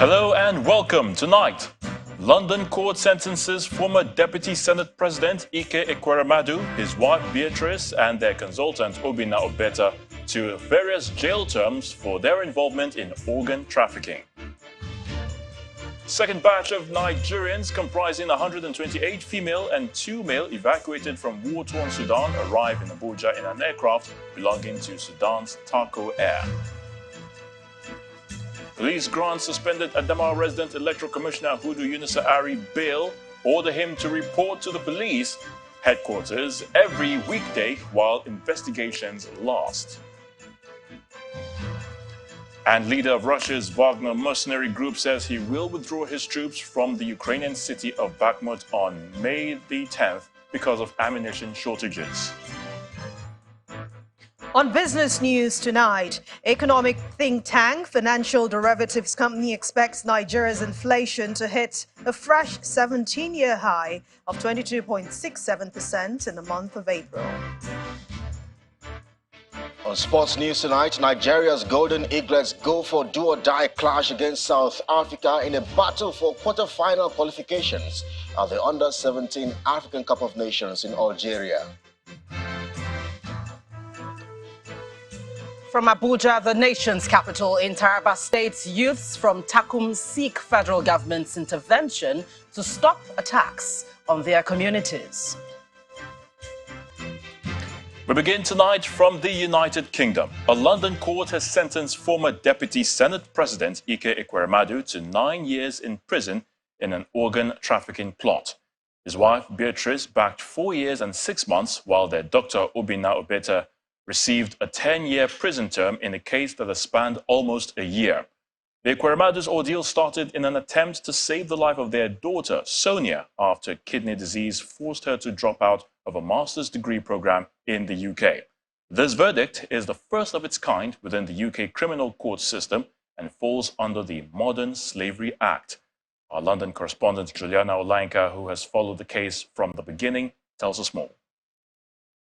Hello and welcome. Tonight, London court sentences former Deputy Senate President Ike Ekweremadu, his wife Beatrice, and their consultant Obinna Obeta to various jail terms for their involvement in organ trafficking. Second batch of Nigerians comprising 128 female and 2 male evacuated from war-torn Sudan arrived in Abuja in an aircraft belonging to Sudan's Taco Air. Police grant suspended Adamawa resident Electoral Commissioner Hudu Yunusa Ari bail, order him to report to the police headquarters every weekday while investigations last. And leader of Russia's Wagner mercenary group says he will withdraw his troops from the Ukrainian city of Bakhmut on May the 10th because of ammunition shortages. On business news tonight, economic think tank Financial Derivatives Company expects Nigeria's inflation to hit a fresh 17-year high of 22.67% in the month of April. On sports news tonight, Nigeria's Golden Eaglets go for do-or-die clash against South Africa in a battle for quarter-final qualifications at the Under-17 African Cup of Nations in Algeria. From Abuja, the nation's capital, in Taraba State, youths from Takum seek federal government's intervention to stop attacks on their communities. We begin tonight from the United Kingdom. A London court has sentenced former Deputy Senate President Ike Ekweremadu to 9 years in prison in an organ trafficking plot. His wife, Beatrice, backed 4 years and 6 months, while their doctor, Obinna Obeta, received a 10-year prison term in a case that has spanned almost a year. The Ekweremadu's ordeal started in an attempt to save the life of their daughter, Sonia, after kidney disease forced her to drop out of a master's degree program in the UK. This verdict is the first of its kind within the UK criminal court system and falls under the Modern Slavery Act. Our London correspondent Juliana Olanka, who has followed the case from the beginning, tells us more.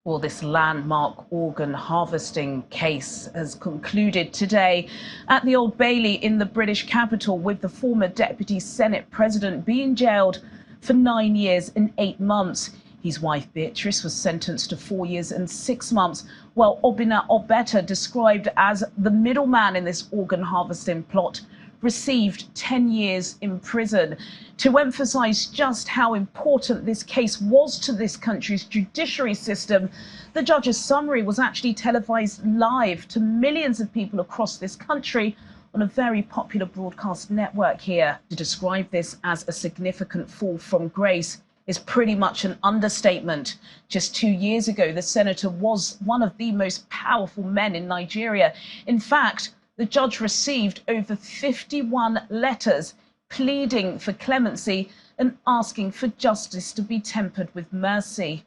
Well, this landmark organ harvesting case has concluded today at the Old Bailey in the British capital, with the former Deputy Senate President being jailed for 9 years and 8 months. His wife Beatrice was sentenced to 4 years and 6 months, while Obinna Obeta, described as the middleman in this organ harvesting plot, received 10 years in prison. To emphasize just how important this case was to this country's judiciary system, the judge's summary was actually televised live to millions of people across this country on a very popular broadcast network here. To describe this as a significant fall from grace is pretty much an understatement. Just 2 years ago, the senator was one of the most powerful men in Nigeria. In fact, the judge received over 51 letters pleading for clemency and asking for justice to be tempered with mercy.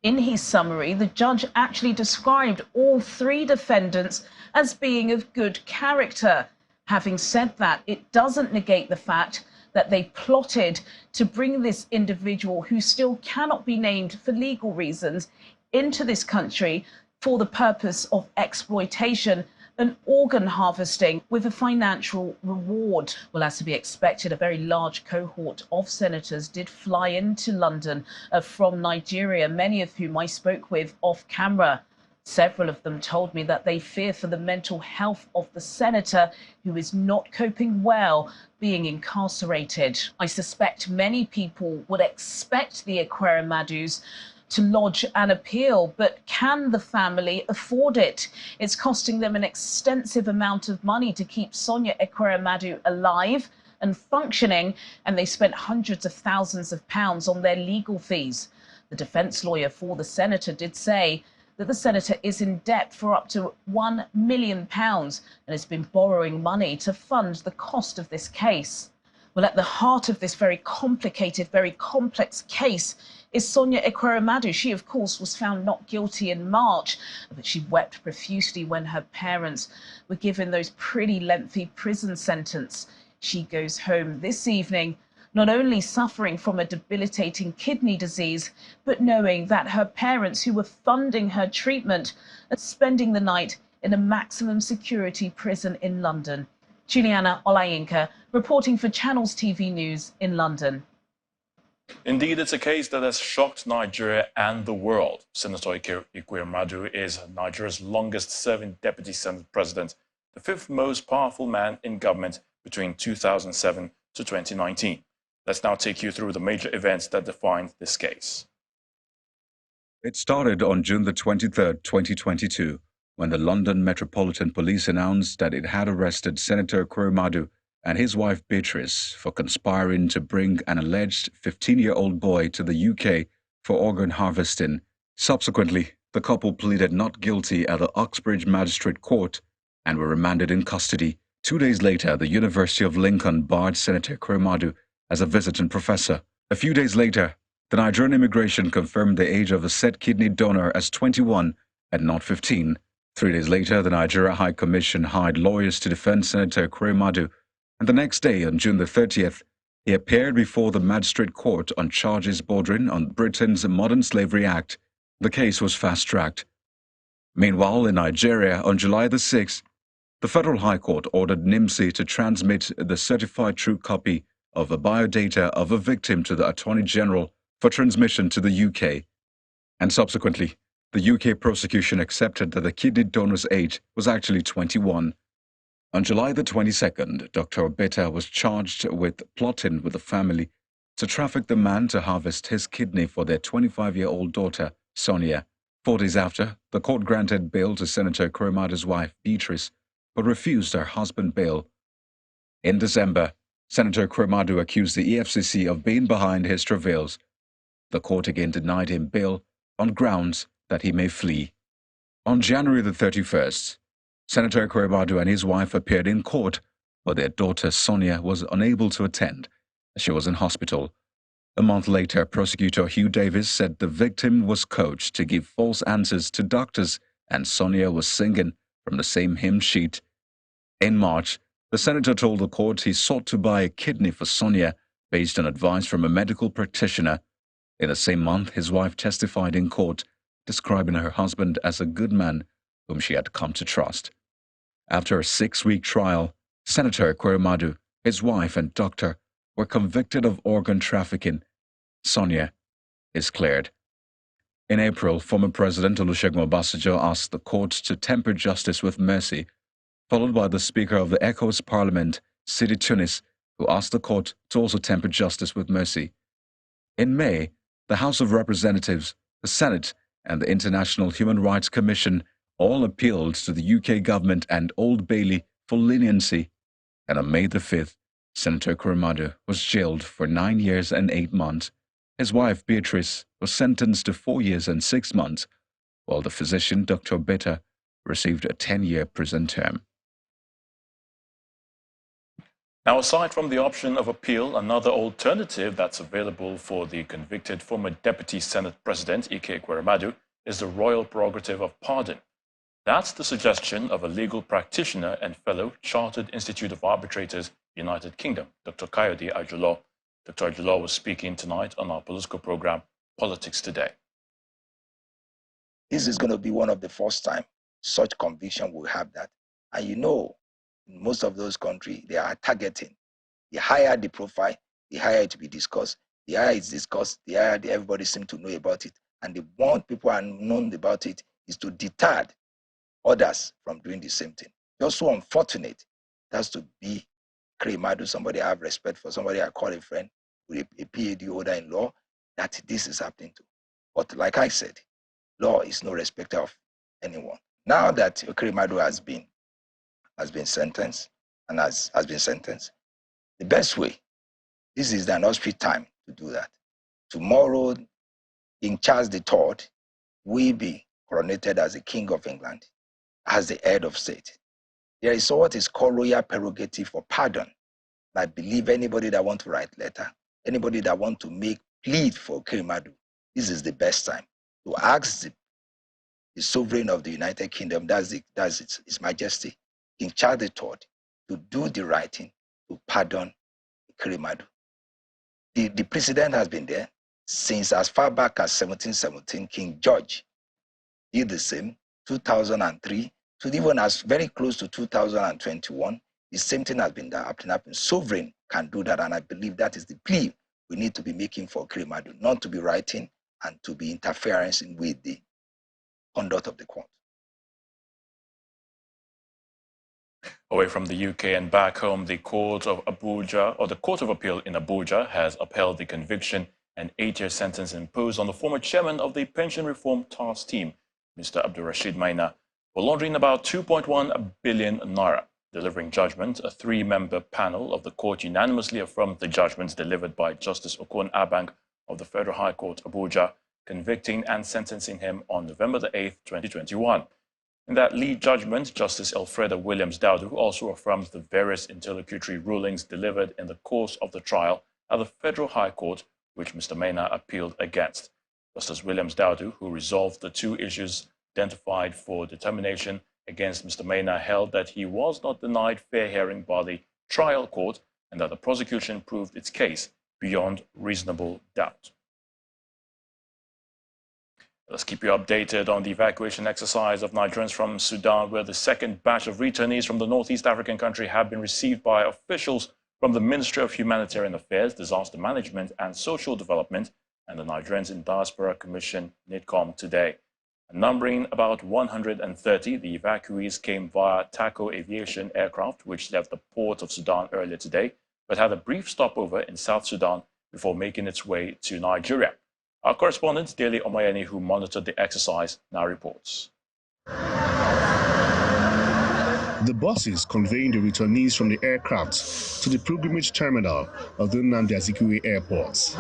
In his summary, the judge actually described all 3 defendants as being of good character. Having said that, it doesn't negate the fact that they plotted to bring this individual, who still cannot be named for legal reasons, into this country for the purpose of exploitation and organ harvesting with a financial reward. Well, as to be expected, a very large cohort of senators did fly into London from Nigeria, many of whom I spoke with off camera. Several of them told me that they fear for the mental health of the senator, who is not coping well being incarcerated. I suspect many people would expect the Ekweremadus to lodge an appeal, but can the family afford it? It's costing them an extensive amount of money to keep Sonia Ekweremadu alive and functioning, and they spent hundreds of thousands of pounds on their legal fees. The defence lawyer for the senator did say that the senator is in debt for up to £1 million and has been borrowing money to fund the cost of this case. Well, at the heart of this very complicated, very complex case is Sonia Ekweremadu. She, of course, was found not guilty in March, but she wept profusely when her parents were given those pretty lengthy prison sentence. She goes home this evening, not only suffering from a debilitating kidney disease, but knowing that her parents, who were funding her treatment, are spending the night in a maximum security prison in London. Juliana Olayinka, reporting for Channels TV News in London. Indeed, it's a case that has shocked Nigeria and the world. Senator Equities is Nigeria's longest-serving deputy Senate president, the fifth most powerful man in government between 2007 to 2019. Let's now take you through the major events that defined this case. It started on June the 23rd, 2022, when the London Metropolitan Police announced that it had arrested Senator Equities and his wife Beatrice for conspiring to bring an alleged 15-year-old boy to the UK for organ harvesting. Subsequently, the couple pleaded not guilty at the Uxbridge Magistrate Court and were remanded in custody. 2 days later, the University of Lincoln barred Senator Equities as a visiting professor. A few days later, the Nigerian Immigration confirmed the age of the said kidney donor as 21 and not 15. 3 days later, the Nigeria High Commission hired lawyers to defend Senator Equities, and the next day, on June the 30th, he appeared before the Magistrate Court on charges bordering on Britain's Modern Slavery Act. The case was fast-tracked. Meanwhile, in Nigeria, on July the 6th, the Federal High Court ordered NIMSI to transmit the certified true copy of a biodata of a victim to the Attorney General for transmission to the UK. And subsequently, the UK prosecution accepted that the kidney donor's age was actually 21. On July the 22nd, Dr. Obeta was charged with plotting with the family to traffic the man to harvest his kidney for their 25-year-old daughter, Sonia. 4 days after, the court granted bail to Senator Equities' wife, Beatrice, but refused her husband bail. In December, Senator Equities accused the EFCC of being behind his travails. The court again denied him bail on grounds that he may flee. On January the 31st, Senator Equities and his wife appeared in court, but their daughter Sonia was unable to attend. She was in hospital. A month later, prosecutor Hugh Davis said the victim was coached to give false answers to doctors, and Sonia was singing from the same hymn sheet. In March, the senator told the court he sought to buy a kidney for Sonia based on advice from a medical practitioner. In the same month, his wife testified in court, describing her husband as a good man whom she had come to trust. After a 6-week trial, Senator Equities, his wife and doctor were convicted of organ trafficking. Sonia is cleared. In April, former President Olusegun Obasanjo asked the court to temper justice with mercy, followed by the Speaker of the ECOWAS Parliament, Sidi Tunis, who asked the court to also temper justice with mercy. In May, the House of Representatives, the Senate, and the International Human Rights Commission all appealed to the UK government and Old Bailey for leniency. And on May the 5th, Senator Equities was jailed for 9 years and 8 months. His wife, Beatrice, was sentenced to 4 years and 6 months, while the physician, Dr. Obeta, received a 10-year prison term. Now, aside from the option of appeal, another alternative that's available for the convicted former Deputy Senate President Ike Equities is the royal prerogative of pardon. That's the suggestion of a legal practitioner and fellow Chartered Institute of Arbitrators, United Kingdom, Dr. Kayode Ajulo. Dr. Ajulo was speaking tonight on our political program, Politics Today. This is going to be one of the first time such conviction will have that. And you know, in most of those countries, they are targeting. The higher the profile, the higher it will be discussed. The higher it's discussed, the higher everybody seems to know about it. And the more people are known about it is to deter others from doing the same thing. Just so unfortunate it has to be Equities, somebody I have respect for, somebody I call a friend, with a PhD holder in law, that this is happening to. But like I said, law is no respecter of anyone. Now that Equities has been sentenced and has been sentenced, the best way, this is the auspicious time to do that. Tomorrow, King Charles III will be coronated as the King of England, as the head of state. There is what is called royal prerogative for pardon. I believe anybody that wants to write letter, anybody that wants to make plead for Equities, this is the best time to ask the sovereign of the United Kingdom, that's His Majesty, King Charles III, to do the right thing, to pardon Equities. The precedent has been there since as far back as 1717, King George did the same, 2003, to even as very close to 2021, The same thing has been happening. Sovereign can do that, and I believe that is the plea we need to be making for Kremadu, not to be writing and to be interfering with the conduct of the court. Away from the UK and back home, the Court of Abuja, or the Court of Appeal in Abuja, has upheld the conviction and 8-year sentence imposed on the former chairman of the Pension Reform Task Team, Mr. Abdulrasheed Maina, for laundering about 2.1 billion naira. Delivering judgment, a 3-member panel of the court unanimously affirmed the judgments delivered by Justice Okon Abang of the Federal High Court, Abuja, convicting and sentencing him on November 8, 2021. In that lead judgment, Justice Elfreda Williams-Daudu also affirmed the various interlocutory rulings delivered in the course of the trial at the Federal High Court, which Mr. Maina appealed against. Justice Williams-Daudu, who resolved the 2 issues identified for determination against Mr. Maina, held that he was not denied fair hearing by the trial court and that the prosecution proved its case beyond reasonable doubt. Let's keep you updated on the evacuation exercise of Nigerians from Sudan, where the second batch of returnees from the Northeast African country have been received by officials from the Ministry of Humanitarian Affairs, Disaster Management and Social Development and the Nigerians in Diaspora Commission, NIDCOM, today. Numbering about 130, the evacuees came via TACO aviation aircraft, which left the port of Sudan earlier today, but had a brief stopover in South Sudan before making its way to Nigeria. Our correspondent, Dele Omayeni, who monitored the exercise, now reports. The buses conveying the returnees from the aircraft to the pilgrimage terminal of the Nnamdi Azikiwe Airport.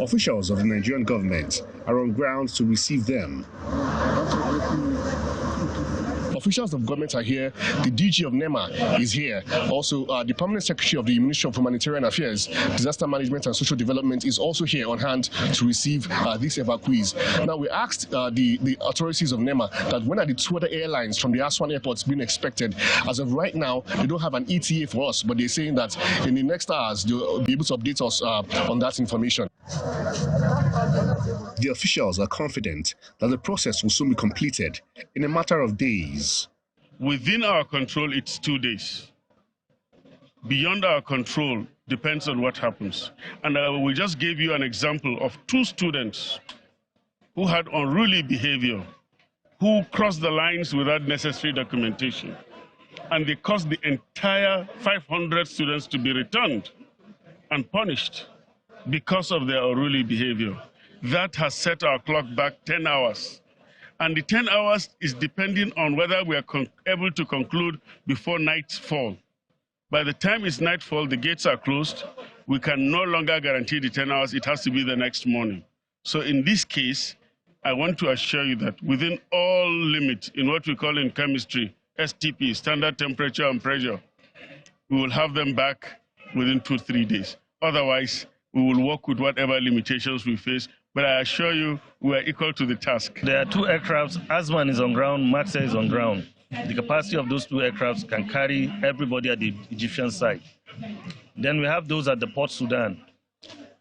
Officials of the Nigerian government are on ground to receive them. Officials of government are here. The DG of NEMA is here. Also, the Permanent Secretary of the Ministry of Humanitarian Affairs, Disaster Management and Social Development is also here on hand to receive these evacuees. Now, we asked the authorities of NEMA that when are the 2 other airlines from the Aswan airports being expected. As of right now, they don't have an ETA for us, but they're saying that in the next hours, they'll be able to update us on that information. The officials are confident that the process will soon be completed in a matter of days. Within our control, it's 2 days. Beyond our control depends on what happens. And we just gave you an example of 2 students who had unruly behavior, who crossed the lines without necessary documentation. And they caused the entire 500 students to be returned and punished because of their unruly behavior. That has set our clock back 10 hours. And the 10 hours is depending on whether we are able to conclude before nightfall. By the time it's nightfall, the gates are closed. We can no longer guarantee the 10 hours. It has to be the next morning. So in this case, I want to assure you that within all limits, in what we call in chemistry, STP, standard temperature and pressure, we will have them back within 2-3 days. Otherwise, we will work with whatever limitations we face. But I assure you, we are equal to the task. There are 2 aircrafts. Asman is on ground, Maxia is on ground. The capacity of those 2 aircrafts can carry everybody at the Egyptian side. Then we have those at the Port Sudan.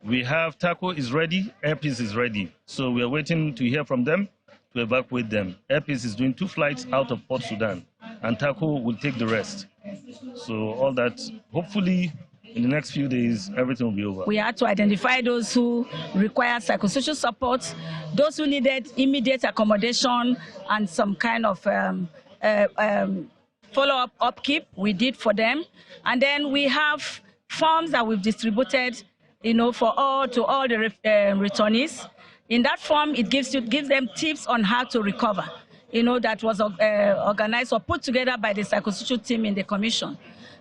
We have TACO is ready, Airpeace is ready. So we are waiting to hear from them to evacuate them. Airpeace is doing 2 flights out of Port Sudan, and TACO will take the rest. So all that, hopefully, in the next few days, everything will be over. We had to identify those who require psychosocial support, those who needed immediate accommodation and some kind of follow-up upkeep. We did for them. And then we have forms that we've distributed, for all the returnees. In that form, it gives them tips on how to recover. That was organized or put together by the psychosocial team in the commission.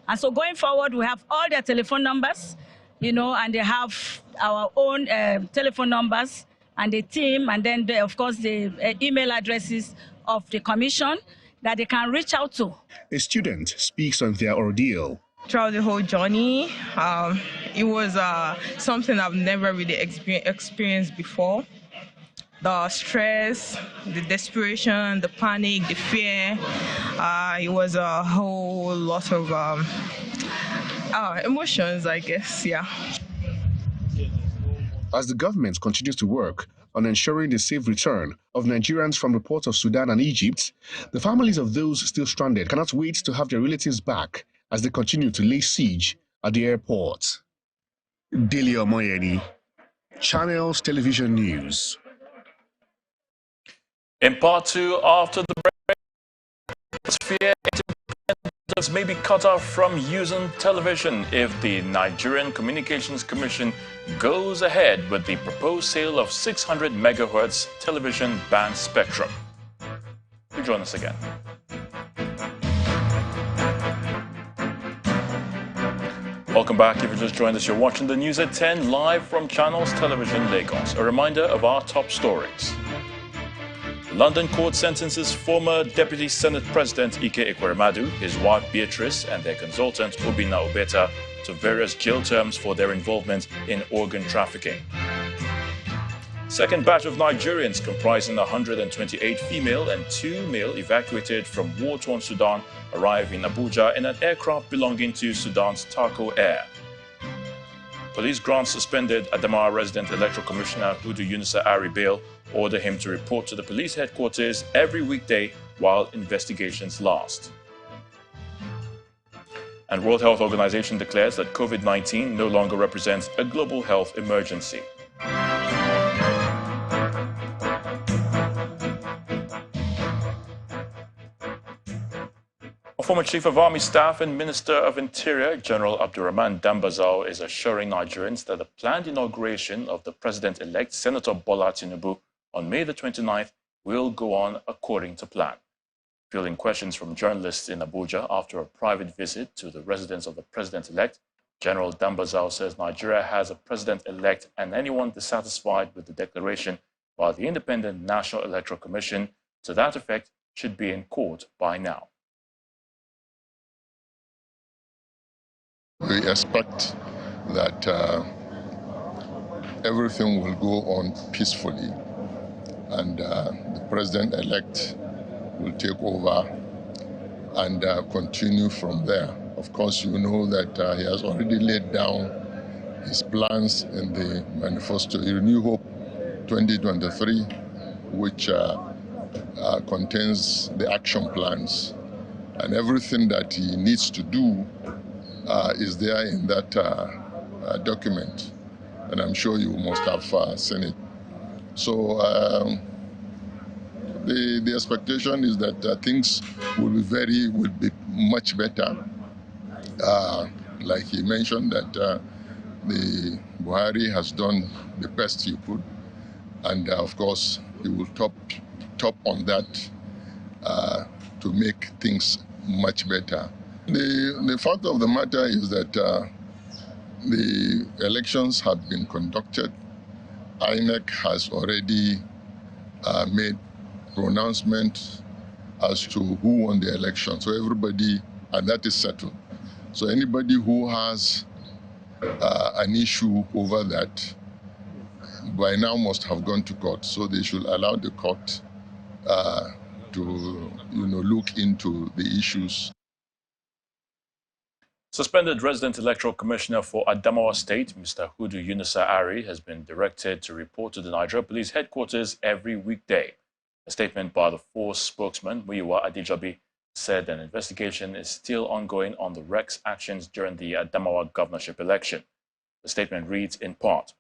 And so going forward, we have all their telephone numbers, and they have our own telephone numbers and the team, and then, of course, the email addresses of the commission that they can reach out to. A student speaks on their ordeal. Throughout the whole journey, it was something I've never really experienced before. The stress, the desperation, the panic, the fear, it was a whole lot of emotions, I guess, yeah. As the government continues to work on ensuring the safe return of Nigerians from the ports of Sudan and Egypt, the families of those still stranded cannot wait to have their relatives back as they continue to lay siege at the airport. Daily Omoyeni, Channels Television News. In part two, after the break, fear independents may be cut off from using television if the Nigerian Communications Commission goes ahead with the proposed sale of 600 megahertz television band spectrum. You join us again. Welcome back. If you just joined us, you're watching the news at 10 live from Channels Television Lagos. A reminder of our top stories. London court sentences former Deputy Senate President Ike Ekweremadu, his wife Beatrice, and their consultant Obinna Obeta to various jail terms for their involvement in organ trafficking. Second batch of Nigerians comprising 128 female and 2 male evacuated from war-torn Sudan arrive in Abuja in an aircraft belonging to Sudan's Taco Air. Police grant suspended Adamawa resident Electoral Commissioner Hudu Yunusa Ari bail, order him to report to the police headquarters every weekday while investigations last. And World Health Organization declares that COVID-19 no longer represents a global health emergency. Former Chief of Army Staff and Minister of Interior, General Abdurrahman Dambazao, is assuring Nigerians that the planned inauguration of the President-elect Senator Bola Tinubu on May the 29th will go on according to plan. Fielding questions from journalists in Abuja after a private visit to the residence of the President-elect, General Dambazao says Nigeria has a President-elect and anyone dissatisfied with the declaration by the Independent National Electoral Commission to that effect should be in court by now. We expect that everything will go on peacefully and the president-elect will take over and continue from there. Of course, you know that he has already laid down his plans in the manifesto, Renew Hope 2023, which contains the action plans and everything that he needs to do is there in that document, and I'm sure you must have seen it. So the expectation is that things will be much better. Like he mentioned that the Buhari has done the best he could, and of course he will top on that to make things much better. The fact of the matter is that the elections have been conducted. INEC has already made pronouncement as to who won the election. So everybody, and that is settled. So anybody who has an issue over that by now must have gone to court. So they should allow the court to look into the issues. Suspended resident electoral commissioner for Adamawa State, Mr. Hudu Yunusa Ari, has been directed to report to the Nigeria Police headquarters every weekday. A statement by the force spokesman, Muyiwa Adijabi, said an investigation is still ongoing on the REC's actions during the Adamawa governorship election. The statement reads in part,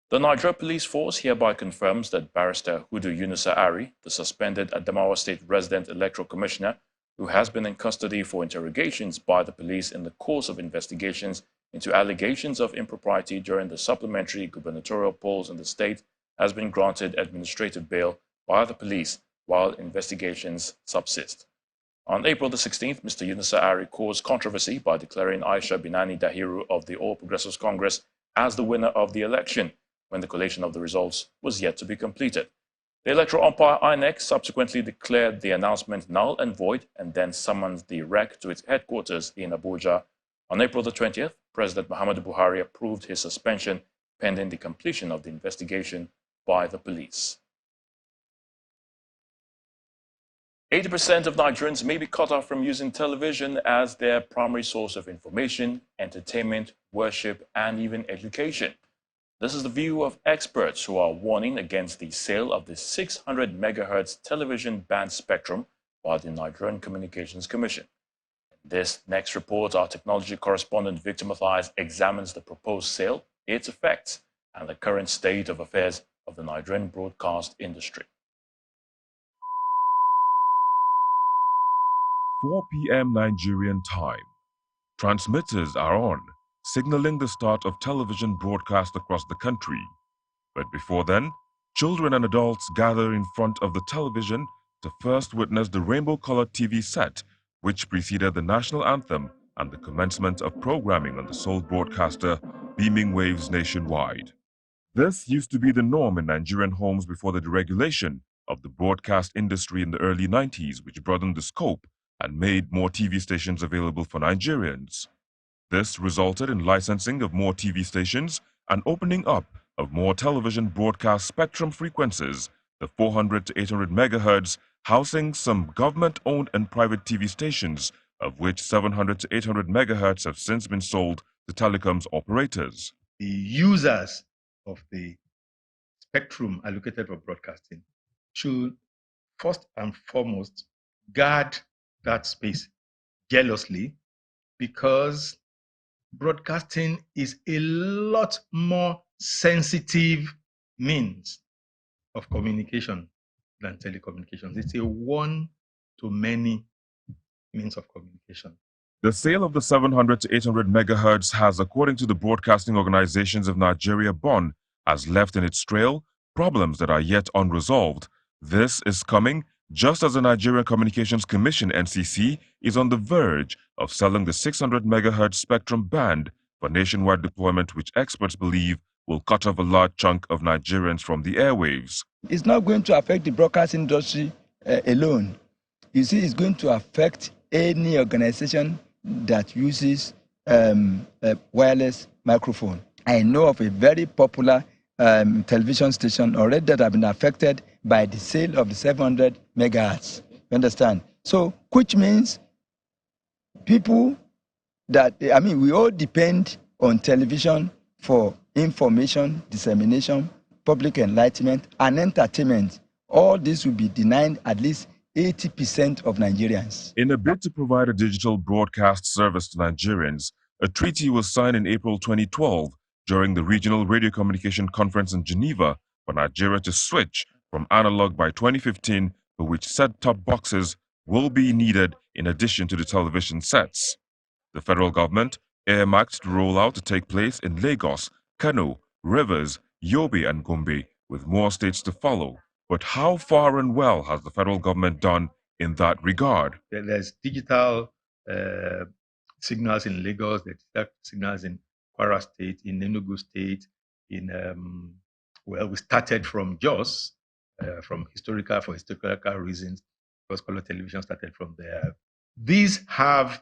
"The Nigeria Police Force hereby confirms that Barrister Hudu Yunusa Ari, the suspended Adamawa State resident electoral commissioner, who has been in custody for interrogations by the police in the course of investigations into allegations of impropriety during the supplementary gubernatorial polls in the state, has been granted administrative bail by the police while investigations subsist." On April the 16th, Mr. Yunusa Ari caused controversy by declaring Aisha Binani Dahiru of the All Progressives Congress as the winner of the election, when the collation of the results was yet to be completed. The electoral umpire INEC subsequently declared the announcement null and void and then summoned the REC to its headquarters in Abuja. On April the 20th, President Muhammadu Buhari approved his suspension pending the completion of the investigation by the police. 80% of Nigerians may be cut off from using television as their primary source of information, entertainment, worship, and even education. This is the view of experts who are warning against the sale of the 600 MHz television band spectrum by the Nigerian Communications Commission. In this next report, our technology correspondent Victor Mathias examines the proposed sale, its effects, and the current state of affairs of the Nigerian broadcast industry. 4 p.m. Nigerian time. Transmitters are on, signaling the start of television broadcast across the country. But before then, children and adults gather in front of the television to first witness the rainbow-colored TV set, which preceded the national anthem and the commencement of programming on the sole broadcaster, beaming waves nationwide. This used to be the norm in Nigerian homes before the deregulation of the broadcast industry in the early 90s, which broadened the scope and made more TV stations available for Nigerians. This resulted in licensing of more TV stations and opening up of more television broadcast spectrum frequencies, the 400 to 800 megahertz, housing some government-owned and private TV stations, of which 700 to 800 megahertz have since been sold to telecoms operators. The users of the spectrum allocated for broadcasting should first and foremost guard that space jealously, because broadcasting is a lot more sensitive means of communication than telecommunications. It's a one-to-many means of communication. The sale of the 700 to 800 megahertz has, according to the Broadcasting Organizations of Nigeria, BON, has left in its trail problems that are yet unresolved. This is coming just as the Nigerian Communications Commission, NCC, is on the verge of selling the 600 megahertz spectrum band for nationwide deployment, which experts believe will cut off a large chunk of Nigerians from the airwaves. It's not going to affect the broadcast industry alone. You see, it's going to affect any organization that uses a wireless microphone. I know of a very popular television station already that have been affected by the sale of the 700 megahertz. You understand? So, which means people that, we all depend on television for information, dissemination, public enlightenment, and entertainment. All this will be denied at least 80% of Nigerians. In a bid to provide a digital broadcast service to Nigerians, a treaty was signed in April 2012 during the Regional Radio Communication Conference in Geneva for Nigeria to switch from analog by 2015, for which set-top boxes will be needed in addition to the television sets. The federal government earmarked the rollout to take place in Lagos, Kano, Rivers, Yobe, and Gombe, with more states to follow. But how far and well has the federal government done in that regard? There's digital signals in Lagos, there's digital signals in Kwara State, in Enugu State, we started from Jos, for historical reasons, because color television started from there. These have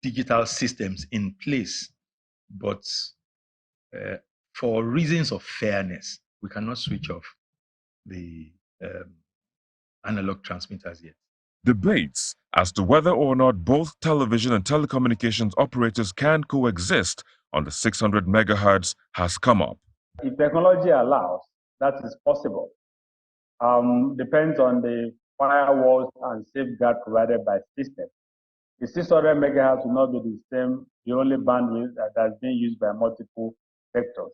digital systems in place, but for reasons of fairness, we cannot switch off the analog transmitters yet. Debates as to whether or not both television and telecommunications operators can coexist on the 600 megahertz has come up. If technology allows, that is possible. Depends on the firewalls and safeguard provided by system. The 600 megahertz will not be the only bandwidth that's being used by multiple sectors.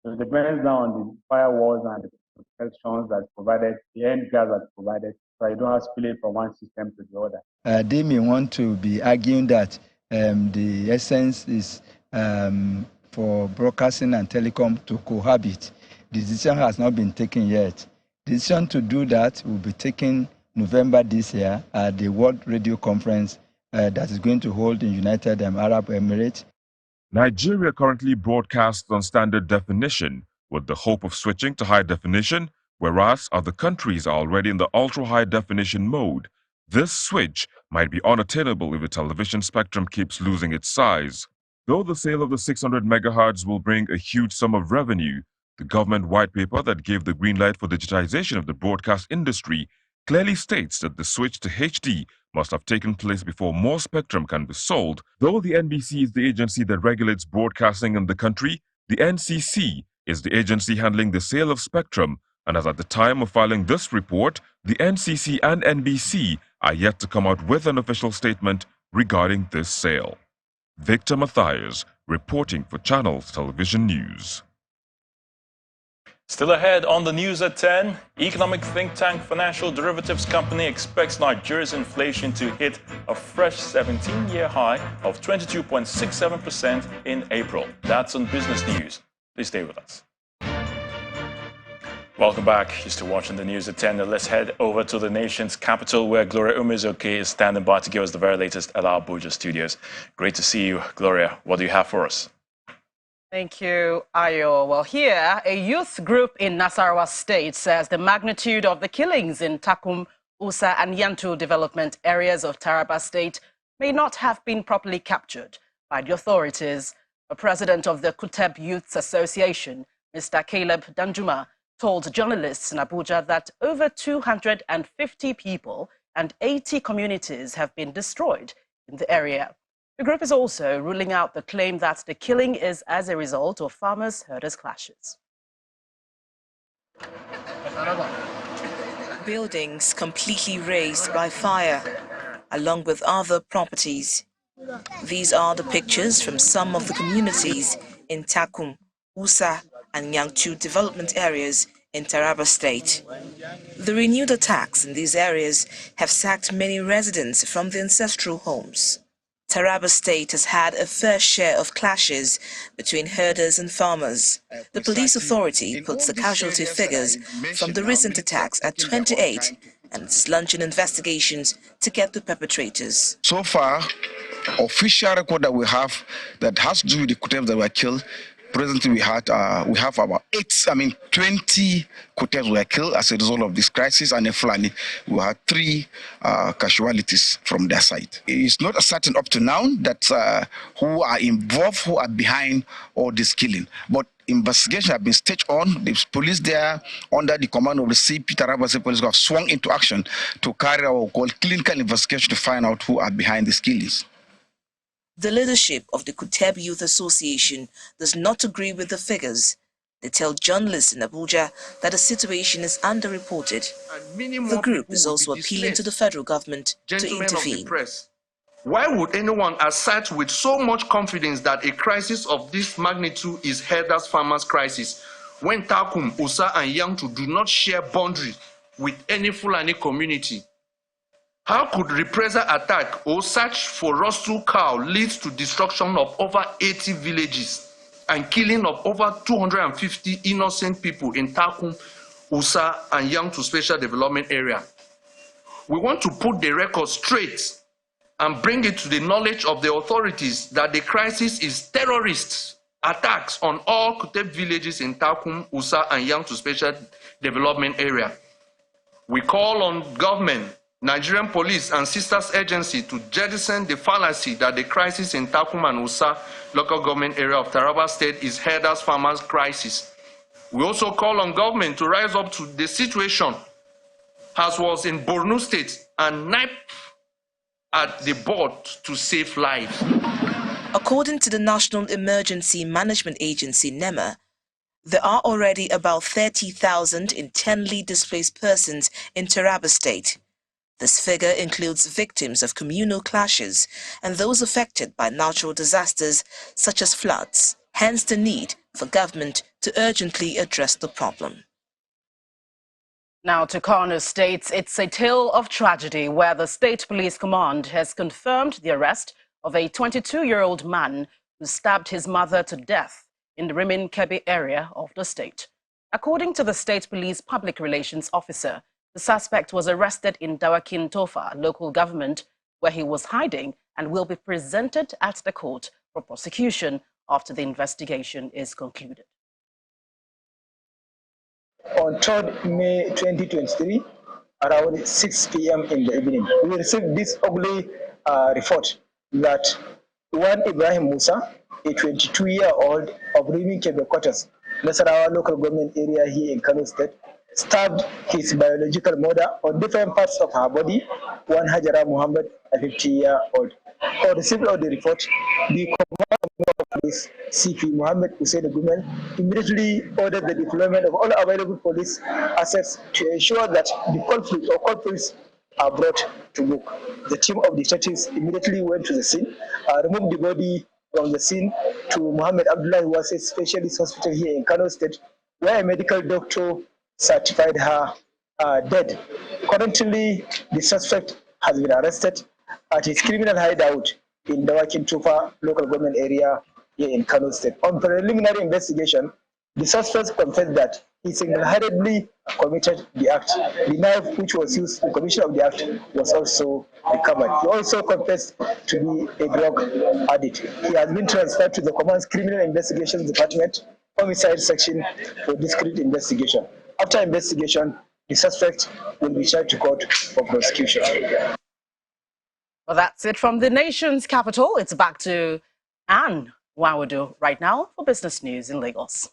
So it depends now on the firewalls and the protections that's provided, the end guard that's provided, so you don't have to split from one system to the other. They may want to be arguing that the essence is for broadcasting and telecom to cohabit. The decision has not been taken yet. The decision to do that will be taken November this year at the World Radio Conference that is going to hold in United Arab Emirates. Nigeria currently broadcasts on standard definition with the hope of switching to high definition, whereas other countries are already in the ultra-high definition mode. This switch might be unattainable if the television spectrum keeps losing its size. Though the sale of the 600 megahertz will bring a huge sum of revenue, the government white paper that gave the green light for digitization of the broadcast industry clearly states that the switch to HD must have taken place before more spectrum can be sold. Though the NBC is the agency that regulates broadcasting in the country, the NCC is the agency handling the sale of spectrum, and as at the time of filing this report, the NCC and NBC are yet to come out with an official statement regarding this sale. Victor Mathias, reporting for Channels Television News. Still ahead on the news at 10, economic think tank Financial Derivatives Company expects Nigeria's inflation to hit a fresh 17-year high of 22.67% in April. That's on Business News. Please stay with us. Welcome back. You're still watching the news at 10. Now let's head over to the nation's capital where Gloria Umezoke is standing by to give us the very latest at our Abuja studios. Great to see you, Gloria. What do you have for us? Thank you, Ayo. Well, here, a youth group in Nasarawa State says the magnitude of the killings in Takum, Usa, and Yantu development areas of Taraba State may not have been properly captured by the authorities. The president of the Kuteb Youth Association, Mr. Caleb Danjuma, told journalists in Abuja that over 250 people and 80 communities have been destroyed in the area. The group is also ruling out the claim that the killing is as a result of farmers-herders clashes. Buildings completely razed by fire, along with other properties. These are the pictures from some of the communities in Takum, Usa, and Yangchu development areas in Taraba State. The renewed attacks in these areas have sacked many residents from their ancestral homes. Taraba State has had a fair share of clashes between herders and farmers. The police authority puts the casualty figures from the recent attacks at 28 and is launching investigations to get the perpetrators. So far, official record that we have that has to do with the Kutebs that were killed, presently we have about 20 Kutebs were killed as a result of this crisis, and in Fulani we had 3 casualties from their side. It's not certain up to now that who are involved, who are behind all this killing, but investigation have been staged on. The police there, under the command of the CP Taraba State Police, have swung into action to carry out what we call clinical investigation to find out who are behind these killings. The leadership of the Kuteb Youth Association does not agree with the figures. They tell journalists in Abuja that the situation is underreported. The group is also appealing to the federal government to intervene. Why would anyone assert with so much confidence that a crisis of this magnitude is herders farmers crisis when Takum, Usa, and Yangtu do not share boundaries with any Fulani community? How could reprisal attack or search for rustle cow lead to destruction of over 80 villages and killing of over 250 innocent people in Takum, Usa, and Yangtu Special Development Area? We want to put the record straight and bring it to the knowledge of the authorities that the crisis is terrorist attacks on all Kuteb villages in Takum, Usa, and Yangtu Special Development Area. We call on government, Nigerian police, and sisters agency to jettison the fallacy that the crisis in Takum and Usa local government area of Taraba State is herders farmers crisis. We also call on government to rise up to the situation as was in Borno State and nip at the board to save lives. According to the National Emergency Management Agency, NEMA, there are already about 30,000 internally displaced persons in Taraba State. This figure includes victims of communal clashes and those affected by natural disasters such as floods. Hence the need for government to urgently address the problem. Now to Kano State, it's a tale of tragedy where the State Police Command has confirmed the arrest of a 22-year-old man who stabbed his mother to death in the Rimin Kebbi area of the state. According to the State Police Public Relations Officer, the suspect was arrested in Dawakin Tofa local government, where he was hiding and will be presented at the court for prosecution after the investigation is concluded. On 3rd May 2023, around 6 p.m. in the evening, we received this ugly report that one Ibrahim Musa, a 22-year-old of Rimin Kebbi quarters, Nasarawa local government area here in Kano State, stabbed his biological mother on different parts of her body, one Hajara Muhammad, a 50-year-old. On receipt of the report, the commander of Police, CP Mohammed Hussein Gumen, immediately ordered the deployment of all available police assets to ensure that the conflict or culprits are brought to book. The team of detectives immediately went to the scene, removed the body from the scene to Mohammed Abdullah, who was a specialist hospital here in Kano State, where a medical doctor certified her dead. Currently, the suspect has been arrested at his criminal hideout in Dawakin Tufa local government area here in Kano State. On preliminary investigation, the suspect confessed that he single-handedly committed the act. The knife which was used in commission of the act was also recovered. He also confessed to be a drug addict. He has been transferred to the Command's Criminal Investigations Department, Homicide Section for discreet investigation. After investigation, the suspect will be charged to court for prosecution. Well, that's it from the nation's capital. It's back to Anne Wawadu right now for business news in Lagos.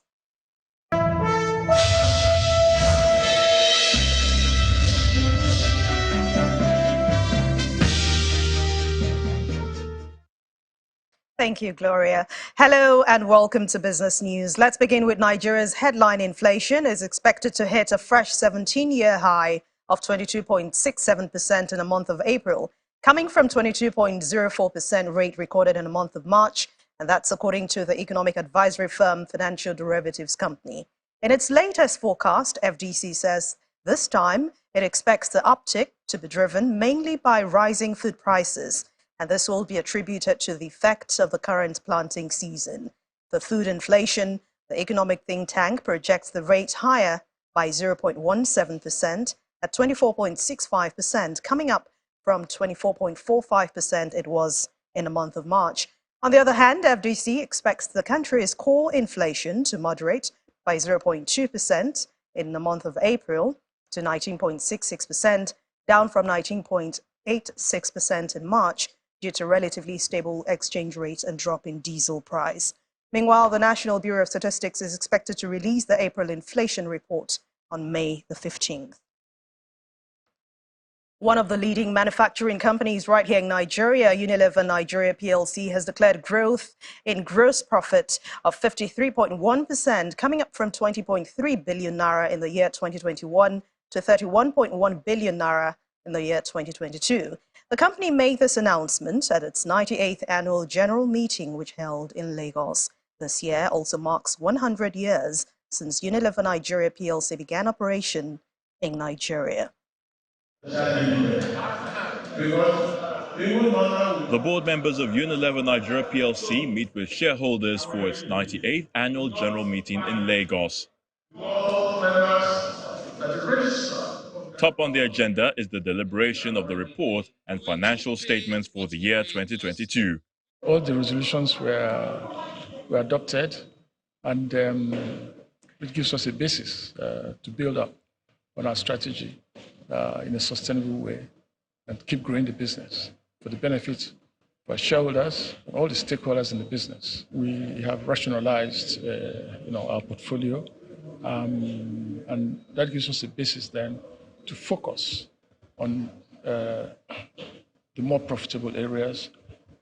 Thank you, Gloria. Hello and welcome to Business News. Let's begin with Nigeria's headline inflation is expected to hit a fresh 17-year high of 22.67% in the month of April, coming from 22.04% rate recorded in the month of March, and that's according to the economic advisory firm Financial Derivatives Company. In its latest forecast, FDC says this time it expects the uptick to be driven mainly by rising food prices, and this will be attributed to the effects of the current planting season. For food inflation, the economic think tank projects the rate higher by 0.17% at 24.65%, coming up from 24.45% it was in the month of March. On the other hand, FDC expects the country's core inflation to moderate by 0.2% in the month of April to 19.66%, down from 19.86% in March, due to relatively stable exchange rates and drop in diesel price. Meanwhile, the National Bureau of Statistics is expected to release the April inflation report on May the 15th. One of the leading manufacturing companies right here in Nigeria, Unilever Nigeria PLC, has declared growth in gross profit of 53.1%, coming up from 20.3 billion naira in the year 2021 to 31.1 billion naira in the year 2022. The company made this announcement at its 98th annual general meeting, which held in Lagos. This year also marks 100 years since Unilever Nigeria PLC began operation in Nigeria. The board members of Unilever Nigeria PLC meet with shareholders for its 98th annual general meeting in Lagos. Top on the agenda is the deliberation of the report and financial statements for the year 2022. All the resolutions were adopted, and it gives us a basis to build up on our strategy in a sustainable way and keep growing the business for the benefit of our shareholders and all the stakeholders in the business. We have rationalized our portfolio, and that gives us a basis then to focus on the more profitable areas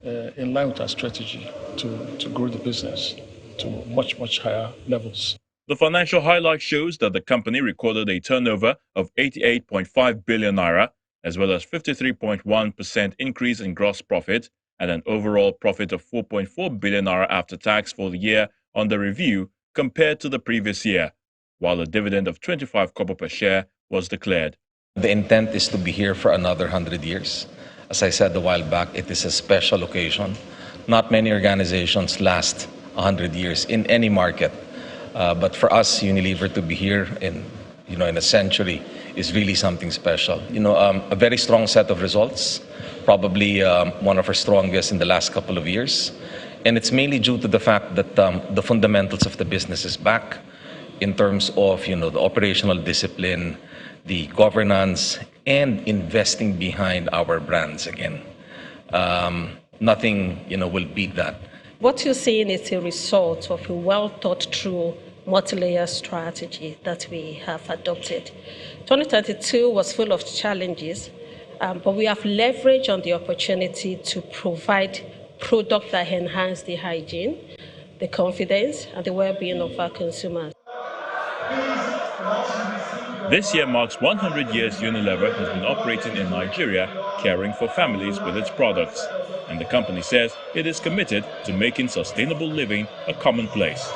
in line with our strategy to grow the business to much, much higher levels. The financial highlight shows that the company recorded a turnover of 88.5 billion naira, as well as 53.1% increase in gross profit and an overall profit of 4.4 billion naira after tax for the year under review compared to the previous year, while a dividend of 25 kobo per share was declared. The intent is to be here for another 100 years. As I said a while back, it is a special occasion. Not many organizations last 100 years in any market. But for us, Unilever, to be here in a century is really something special. A very strong set of results, probably one of our strongest in the last couple of years. And it's mainly due to the fact that the fundamentals of the business is back in terms of the operational discipline, the governance, and investing behind our brands again. Nothing will beat that. What you're seeing is a result of a well thought through multi-layer strategy that we have adopted. 2022 was full of challenges, but we have leveraged on the opportunity to provide products that enhance the hygiene, the confidence and the well-being of our consumers. This year marks 100 years Unilever has been operating in Nigeria, caring for families with its products. And the company says it is committed to making sustainable living a commonplace.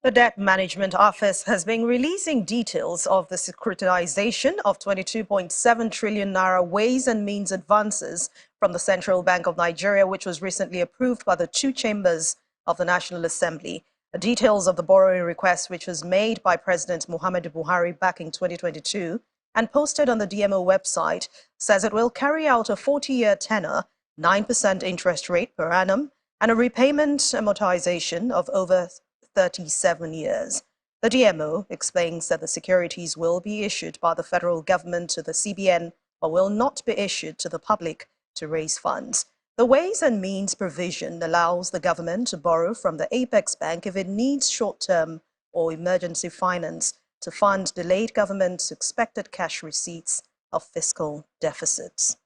The Debt Management Office has been releasing details of the securitization of 22.7 trillion naira ways and means advances from the Central Bank of Nigeria, which was recently approved by the two chambers of the National Assembly. The details of the borrowing request, which was made by President Muhammadu Buhari back in 2022 and posted on the DMO website, says it will carry out a 40-year tenor, 9% interest rate per annum, and a repayment amortization of over 37 years. The DMO explains that the securities will be issued by the federal government to the CBN, but will not be issued to the public to raise funds. The Ways and Means provision allows the government to borrow from the Apex Bank if it needs short-term or emergency finance to fund delayed government's expected cash receipts of fiscal deficits.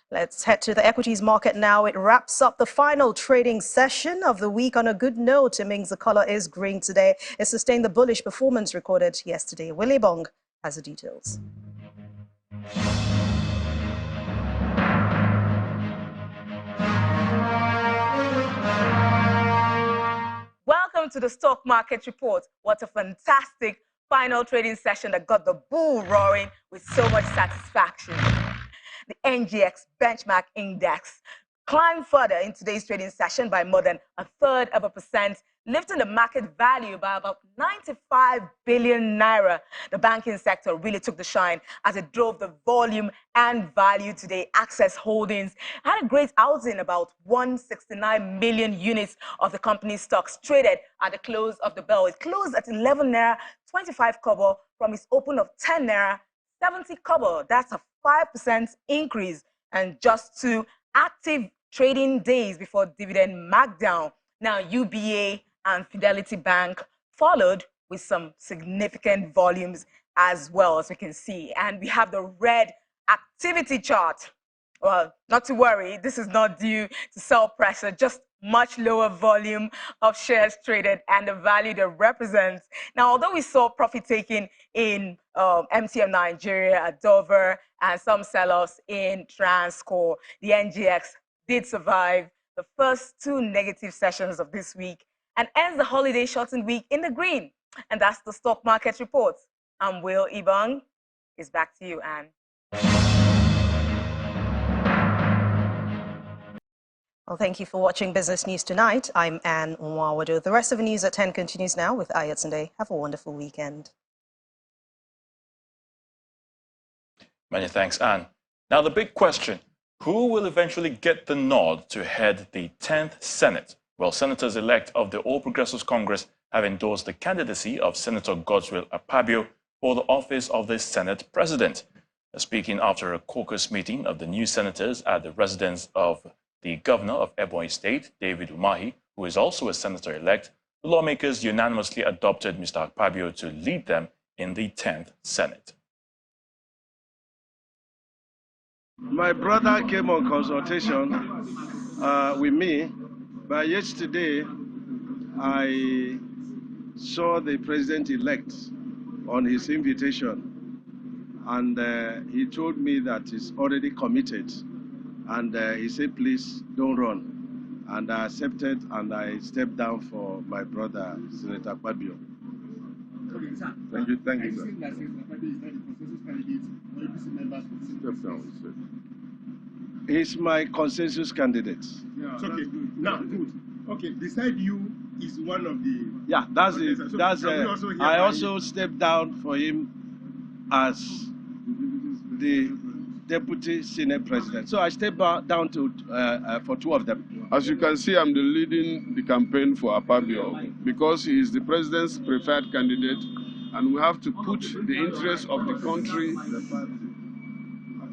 Let's head to the equities market now. It wraps up the final trading session of the week on a good note. It means the color is green today. It sustained the bullish performance recorded yesterday. Willie Bong has the details. Welcome to the Stock Market Report. What a fantastic final trading session that got the bull roaring with so much satisfaction. The NGX benchmark index climbed further in today's trading session by more than 1/3%, lifting the market value by about 95 billion naira. The banking sector really took the shine as it drove the volume and value today. Access Holdings had a great outing, about 169 million units of the company's stocks traded at the close of the bell. It closed at 11 naira 25 kobo from its open of 10 naira 70 kobo. That's a 5% increase, and just 2 active trading days before dividend markdown. Now, UBA and Fidelity Bank followed with some significant volumes as well, as we can see. And we have the red activity chart. Well, not to worry, this is not due to sell pressure, just much lower volume of shares traded and the value they represent. Now, although we saw profit taking in MTM Nigeria, Dover, and some sell-offs in Transcore, the NGX did survive the first 2 negative sessions of this week and ends the holiday shortened week in the green. And that's the Stock Market Report. I'm Will Ibong. It's back to you, Anne. Well, thank you for watching Business News Tonight. I'm Anne Nwawado. The rest of the news at 10 continues now with Ayatunde. Have a wonderful weekend. Many thanks, Anne. Now the big question, who will eventually get the nod to head the 10th Senate? Well, senators-elect of the All Progressives Congress have endorsed the candidacy of Senator Godswill Akpabio for the office of the Senate President. Speaking after a caucus meeting of the new senators at the residence of the governor of Ebonyi State, David Umahi, who is also a senator-elect, the lawmakers unanimously adopted Mr. Akpabio to lead them in the 10th Senate. My brother came on consultation with me, but yesterday I saw the president-elect on his invitation, and he told me that he's already committed, and he said, please don't run. And I accepted, and I stepped down for my brother, Senator Akpabio. Thank you, sir. He's my consensus candidate. Yeah, okay, now good. Okay, beside you is one of the... Yeah, that's it. So that's I also stepped down for him as the deputy Senate president. So I stepped down to for 2 of them. As you can see, I'm leading the campaign for Akpabio because he is the president's preferred candidate, and we have to put the interests of the country,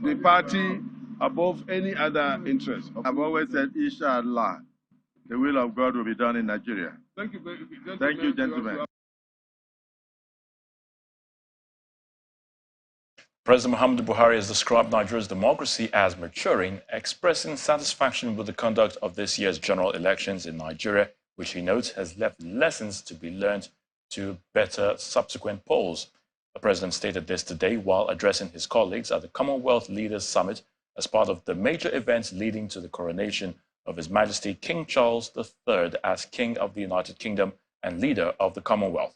the party, above any other interest. I've always said, Inshallah, the will of God will be done in Nigeria. Thank you, Thank you, gentlemen. President Muhammadu Buhari has described Nigeria's democracy as maturing, expressing satisfaction with the conduct of this year's general elections in Nigeria, which he notes has left lessons to be learned to better subsequent polls. The president stated this today while addressing his colleagues at the Commonwealth Leaders Summit as part of the major events leading to the coronation of His Majesty King Charles III as King of the United Kingdom and leader of the Commonwealth.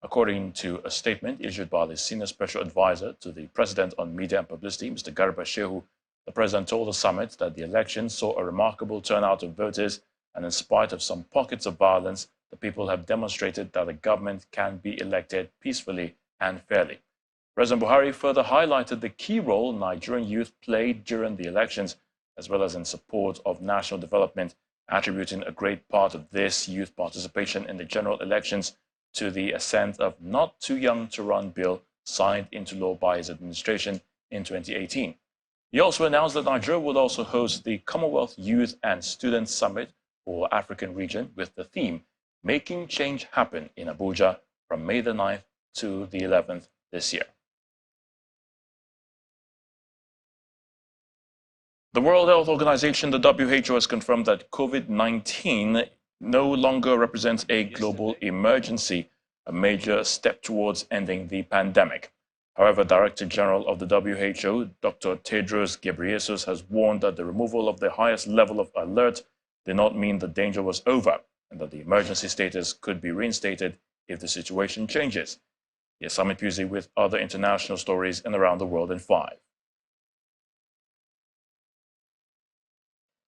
According to a statement issued by the Senior Special Advisor to the President on Media and Publicity, Mr. Garba Shehu, the President told the summit that the election saw a remarkable turnout of voters, and in spite of some pockets of violence, the people have demonstrated that a government can be elected peacefully and fairly. President Buhari further highlighted the key role Nigerian youth played during the elections, as well as in support of national development, attributing a great part of this youth participation in the general elections to the assent of Not Too Young to Run bill signed into law by his administration in 2018. He also announced that Nigeria will also host the Commonwealth Youth and Students Summit for African region with the theme Making Change Happen in Abuja from May the 9th to the 11th this year. The World Health Organization, the WHO, has confirmed that COVID-19 no longer represents a global emergency, a major step towards ending the pandemic. However, Director General of the WHO, Dr. Tedros Ghebreyesus, has warned that the removal of the highest level of alert did not mean the danger was over, and that the emergency status could be reinstated if the situation changes. Here's Samit Pusi with other international stories and around the world in 5.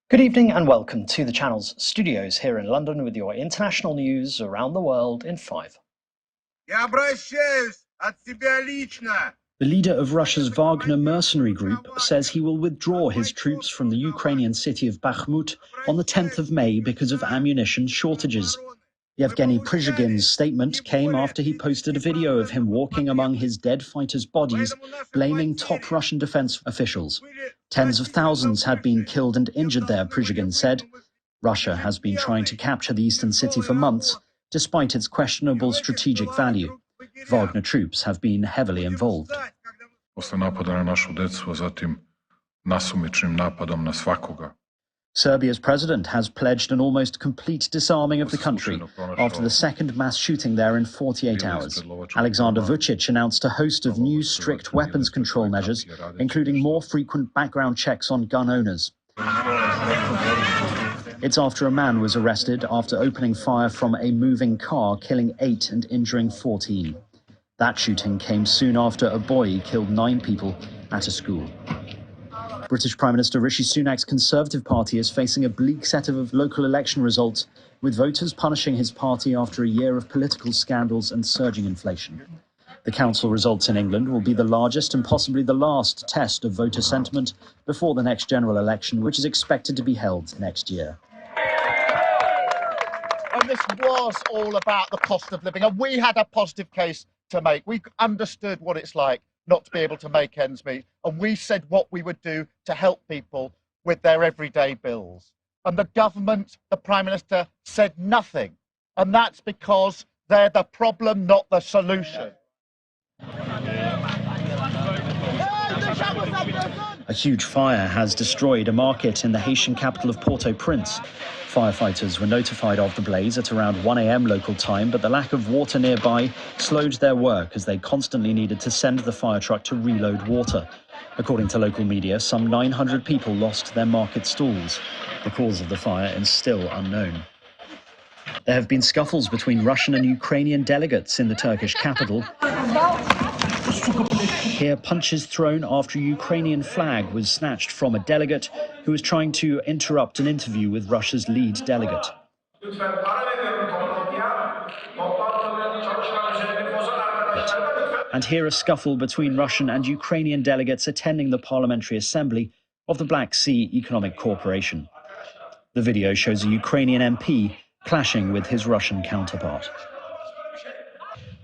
Good evening and welcome to the channel's studios here in London with your international news around the world in 5. The leader of Russia's Wagner mercenary group says he will withdraw his troops from the Ukrainian city of Bakhmut on the 10th of May because of ammunition shortages. Yevgeny Prigozhin's statement came after he posted a video of him walking among his dead fighters' bodies, blaming top Russian defense officials. Tens of thousands had been killed and injured there, Prigozhin said. Russia has been trying to capture the eastern city for months, despite its questionable strategic value. Wagner troops have been heavily involved. Serbia's president has pledged an almost complete disarming of the country after the second mass shooting there in 48 hours. Alexander Vučić announced a host of new strict weapons control measures, including more frequent background checks on gun owners. It's after a man was arrested after opening fire from a moving car, killing 8 and injuring 14. That shooting came soon after a boy killed 9 people at a school. British Prime Minister Rishi Sunak's Conservative Party is facing a bleak set of local election results, with voters punishing his party after a year of political scandals and surging inflation. The council results in England will be the largest and possibly the last test of voter sentiment before the next general election, which is expected to be held next year. And this was all about the cost of living, and we had a positive case to make. We understood what it's like not to be able to make ends meet, and we said what we would do to help people with their everyday bills. And the government, the Prime Minister, said nothing, and that's because they're the problem, not the solution. A huge fire has destroyed a market in the Haitian capital of Port-au-Prince. Firefighters were notified of the blaze at around 1 a.m. local time, but the lack of water nearby slowed their work as they constantly needed to send the fire truck to reload water. According to local media, some 900 people lost their market stalls. The cause of the fire is still unknown. There have been scuffles between Russian and Ukrainian delegates in the Turkish capital. Here, punches thrown after a Ukrainian flag was snatched from a delegate who was trying to interrupt an interview with Russia's lead delegate. And here a scuffle between Russian and Ukrainian delegates attending the Parliamentary Assembly of the Black Sea Economic Cooperation. The video shows a Ukrainian MP clashing with his Russian counterpart.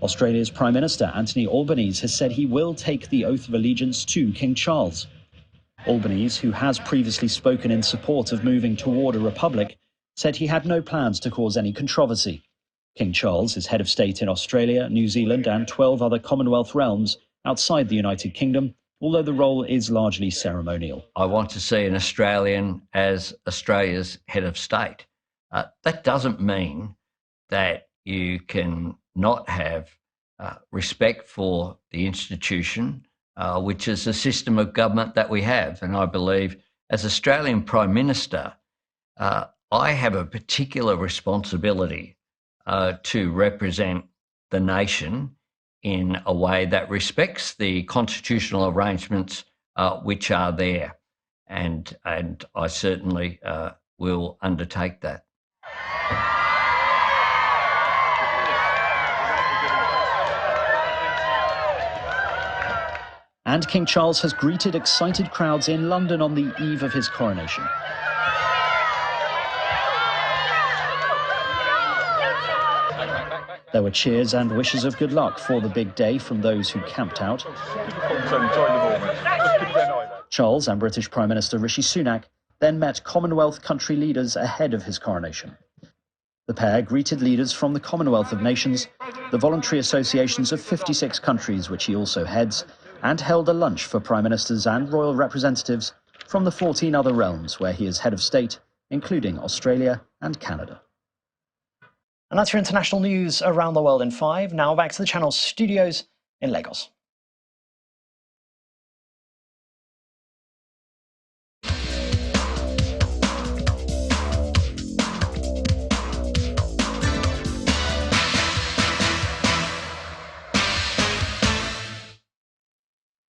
Australia's Prime Minister Anthony Albanese has said he will take the oath of allegiance to King Charles. Albanese, who has previously spoken in support of moving toward a republic, said he had no plans to cause any controversy. King Charles is head of state in Australia, New Zealand and 12 other Commonwealth realms outside the United Kingdom although the role is largely ceremonial. I want to see an Australian as Australia's head of state. That doesn't mean that you can not have respect for the institution, which is a system of government that we have. And I believe as Australian Prime Minister, I have a particular responsibility to represent the nation in a way that respects the constitutional arrangements which are there. And I certainly will undertake that. And King Charles has greeted excited crowds in London on the eve of his coronation. There were cheers and wishes of good luck for the big day from those who camped out. Charles and British Prime Minister Rishi Sunak then met Commonwealth country leaders ahead of his coronation. The pair greeted leaders from the Commonwealth of Nations, the voluntary associations of 56 countries which he also heads, and held a lunch for prime ministers and royal representatives from the 14 other realms where he is head of state, including Australia and Canada. And that's your international news around the world in 5. Now back to the channel's studios in Lagos.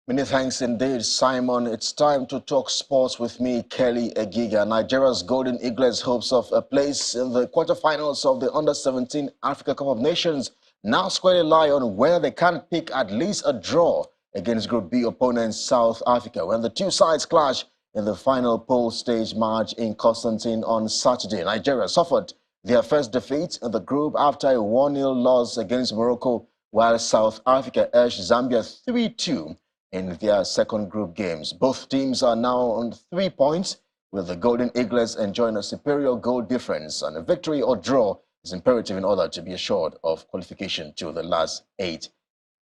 Many thanks indeed, Simon. It's time to talk sports with me, Kelly Egiga. Nigeria's Golden Eaglets hopes of a place in the quarterfinals of the Under-17 Africa Cup of Nations now squarely lie on where they can pick at least a draw against Group B opponent South Africa when the two sides clash in the final pool stage match in Constantine on Saturday. Nigeria suffered their first defeat in the group after a 1-0 loss against Morocco, while South Africa edged Zambia 3-2 in their second group games. Both teams are now on 3 points, with the Golden Eaglets enjoying a superior goal difference, and a victory or draw is imperative in order to be assured of qualification to the last 8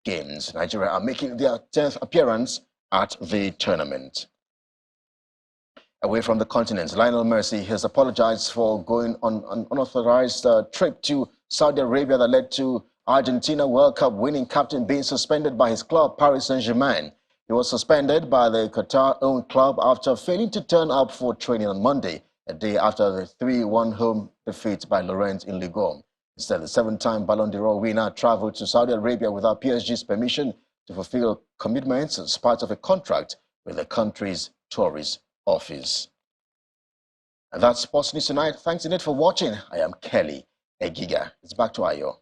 games. Nigeria are making their 10th appearance at the tournament. Away from the continent, Lionel Messi has apologized for going on an unauthorized trip to Saudi Arabia that led to Argentina World Cup winning captain being suspended by his club, Paris Saint-Germain. He was suspended by the Qatar-owned club after failing to turn up for training on Monday, a day after the 3-1 home defeat by Lorient in Ligue 1. Instead, the 7-time Ballon d'Or winner traveled to Saudi Arabia without PSG's permission to fulfill commitments as part of a contract with the country's tourist office. And that's Sports News Tonight. Thanks indeed for watching. I am Kelly Egiga. It's back to Ayo.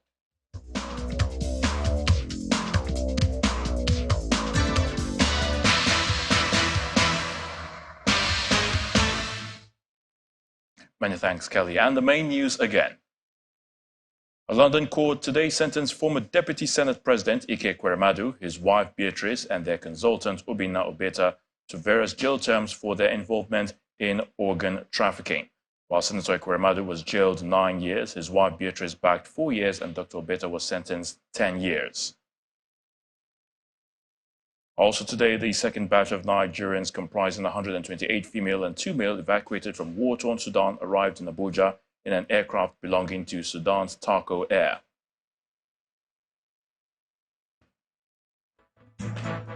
Many thanks, Kelly. And the main news again. A London court today sentenced former Deputy Senate President Ike Ekweremadu, his wife Beatrice, and their consultant Obinna Obeta to various jail terms for their involvement in organ trafficking. While Senator Ekweremadu was jailed 9 years, his wife Beatrice backed 4 years, and Dr. Obeta was sentenced 10 years. Also today, the second batch of Nigerians comprising 128 female and 2 male evacuated from war-torn Sudan arrived in Abuja in an aircraft belonging to Sudan's Taco Air.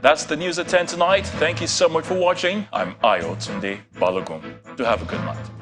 That's the news at 10 tonight. Thank you so much for watching. I'm Ayo Tunde Balogun. Do have a good night.